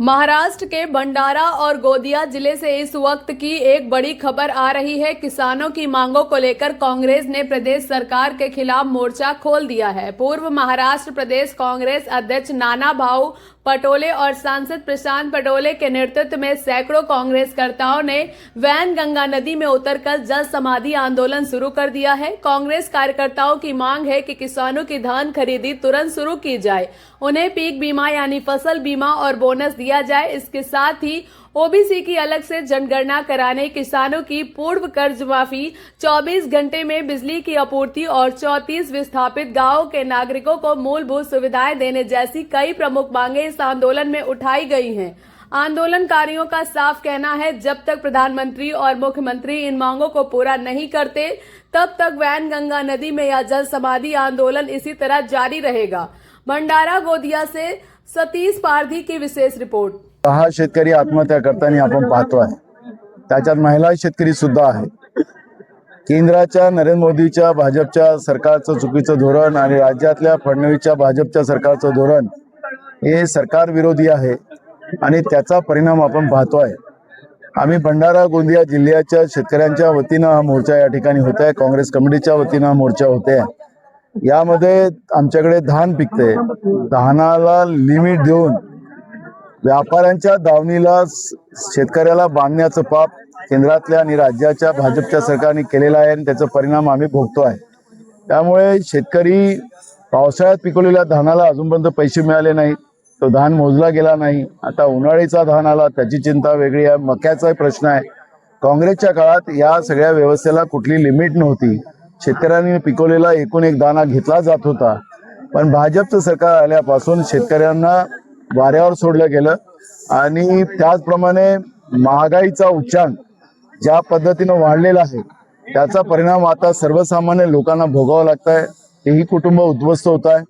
महाराष्ट्र के भंडारा और गोंदिया जिले से इस वक्त की एक बड़ी खबर आ रही है। किसानों की मांगों को लेकर कांग्रेस ने प्रदेश सरकार के खिलाफ मोर्चा खोल दिया है। पूर्व महाराष्ट्र प्रदेश कांग्रेस अध्यक्ष नाना भाऊ पटोले और सांसद प्रशांत पटोले के नेतृत्व में सैकड़ों कांग्रेसकर्ताओं ने वैनगंगा नदी में उतरकर जल समाधि आंदोलन शुरू कर दिया है। कांग्रेस कार्यकर्ताओं की मांग है कि किसानों की धान खरीदी तुरंत शुरू की जाए, उन्हें पीक बीमा यानी फसल बीमा और बोनस दिया जाए। इसके साथ ही ओबीसी की अलग से जनगणना कराने, किसानों की पूर्व कर्ज माफी, 24 घंटे में बिजली की आपूर्ति और 34 विस्थापित गांवों के नागरिकों को मूलभूत सुविधाएं देने जैसी कई प्रमुख मांगे इस आंदोलन में उठाई गई हैं। आंदोलनकारियों का साफ कहना है, जब तक प्रधानमंत्री और मुख्यमंत्री इन मांगों को पूरा नहीं करते, तब तक वैनगंगा नदी में यह जल समाधि आंदोलन इसी तरह जारी रहेगा। भंडारा गोंदिया से सतीश पारधी की विशेष रिपोर्ट। 10 शेतकरी आत्महत्या करताना आपण पाहतोय, त्याच्यात महिला शेतकरी सुद्धा आहे। केंद्राच्या नरेंद्र मोदीच्या भाजपच्या सरकारचं चुकीचं धोरण आणि राज्यातल्या फडणवीसच्या भाजपच्या सरकारचं धोरण हे सरकार विरोधी आहे आणि त्याचा परिणाम आपण पाहतोय। आम्ही भंडारा गोंदिया जिल्ह्याच्या शेतकऱ्यांच्या वतीने हा मोर्चा या ठिकाणी होत आहे। काँग्रेस कमिटीच्या वतीने हा मोर्चा होत आहे। यामध्ये आमच्याकडे धान पिकते, धानाला लिमिट देऊन व्यापाऱ्यांच्या दावणीला शेतकऱ्याला बांधण्याचं पाप केंद्रातल्या आणि राज्याच्या भाजपच्या सरकारने केलेला आहे आणि त्याचा परिणाम आम्ही भोगतो आहे। त्यामुळे शेतकरी पावसाळ्यात पिकवलेल्या धानाला अजूनपर्यंत पैसे मिळाले नाहीत, तो धान मोजला गेला नाही। आता उन्हाळीचा धान आला, त्याची चिंता वेगळी आहे। मक्याचा प्रश्न आहे। काँग्रेसच्या काळात या सगळ्या व्यवस्थेला कुठली लिमिट नव्हती। शेतकऱ्यांनी पिकवलेला एकूण एक दाना घेतला जात होता, पण भाजपचं सरकार आल्यापासून शेतकऱ्यांना वाऱ्यावर सोडलं गेलं आणि त्याचप्रमाणे महागाईचा उच्चांक ज्या पद्धतीने वाढलेला आहे त्याचा परिणाम आता सर्वसामान्य लोकांना भोगावा लागतंय। तेही कुटुंब उद्ध्वस्त होत आहे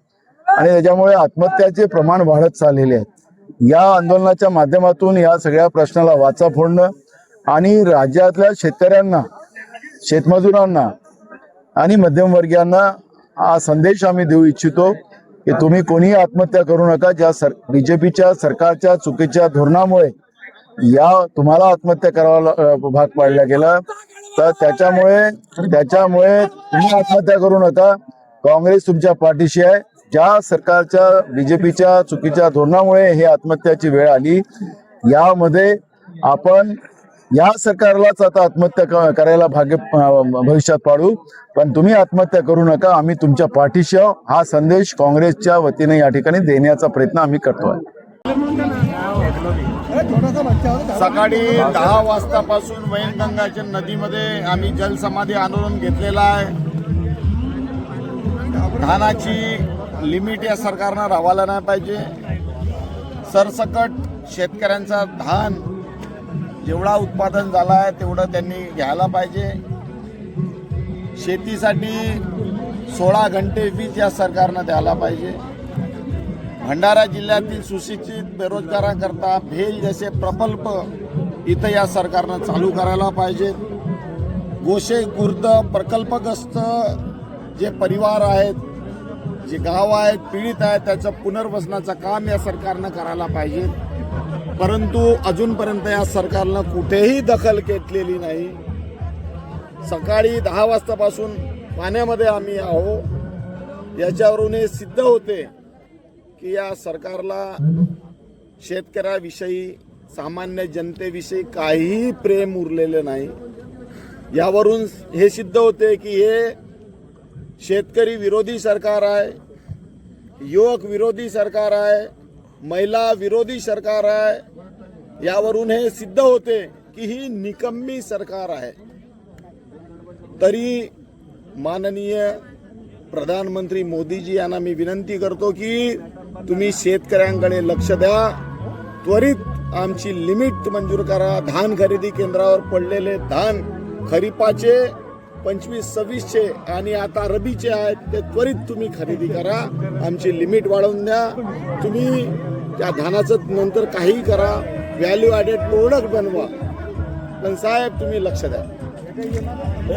आणि त्याच्यामुळे आत्महत्याचे प्रमाण वाढत चाललेले आहे। या आंदोलनाच्या माध्यमातून या सगळ्या प्रश्नाला वाचा फोडणं आणि राज्यातल्या शेतकऱ्यांना, शेतमजुरांना आणि मध्यमवर्गीयांना हा संदेश आम्ही देऊ इच्छितो की तुम्ही कोणीही आत्महत्या करू नका। ज्या बीजेपीच्या सरकारच्या चुकीच्या धोरणामुळे या तुम्हाला आत्महत्या करावा भाग पाडला गेला, तर त्याच्यामुळे तुम्ही आत्महत्या करू नका। काँग्रेस तुमच्या पाठीशी आहे। ज्या सरकारच्या बीजेपीच्या चुकीच्या धोरणामुळे हे आत्महत्याची वेळ आली, यामध्ये आपण या सरकारलाच आता आत्महत्या करायला भविष्यात पाडू, पण तुम्ही आत्महत्या करू नका। आम्ही तुमच्या पाठीशी आहोत। हा संदेश काँग्रेसच्या वतीने या ठिकाणी देण्याचा प्रयत्न आम्ही करतोय। सकाळी 10 वाजतापासून वैनगंगाच्या नदीमध्ये आम्ही जलसमाधी आंदोलन घेतलेला आहे। धानाची लिमिट या सरकारनं रावायला नाही पाहिजे। सरसकट शेतकऱ्यांचा धान जेवढा उत्पादन झाला आहे तेवढं त्यांनी घ्यायला पाहिजे। शेतीसाठी 16 घंटे वीज या सरकारनं द्यायला पाहिजे। भंडारा जिल्ह्यातील सुशिक्षित बेरोजगारांकरता भेल जैसे प्रकल्प इथं या सरकारनं चालू करायला पाहिजे। गोशे गुर्द प्रकल्पग्रस्त जे परिवार आहेत, जे गाव आहेत, पीडित आहेत, त्याचं पुनर्वसनाचं काम या सरकारनं करायला पाहिजे। परंतु अजूनपर्यंत या सरकारनं कुठेही दखल घेतलेली नाही। सकाळी 10 वाजतापासून पाण्यामध्ये आम्ही आहोत। याच्यावरून हे सिद्ध होते की या सरकारला शेतकऱ्याविषयी, सामान्य जनतेविषयी काहीही प्रेम उरलेलं नाही। यावरून हे सिद्ध होते की हे शेतकरी विरोधी सरकार आहे, युवक विरोधी सरकार आहे, महिला विरोधी सरकार आहे। यावरून हे सिद्ध होते की ही निकम्मी सरकार आहे। तरी माननीय प्रधानमंत्री मोदीजी यांना मी विनंती करतो की तुम्ही शेतकऱ्यांकडे लक्ष द्या, त्वरित आमची लिमिट मंजूर करा। धान खरेदी केंद्रावर पडलेले धान खरीपाचे 25-26चे आणि आता रबीचे आहेत ते त्वरित तुम्ही खरेदी करा। आमची लिमिट वाढवून द्या। तुम्ही त्या धानाचं नंतर काही करा, व्हॅल्यू ॲडेड प्रोडक्ट बनवा, पण साहेब तुम्ही लक्ष द्या।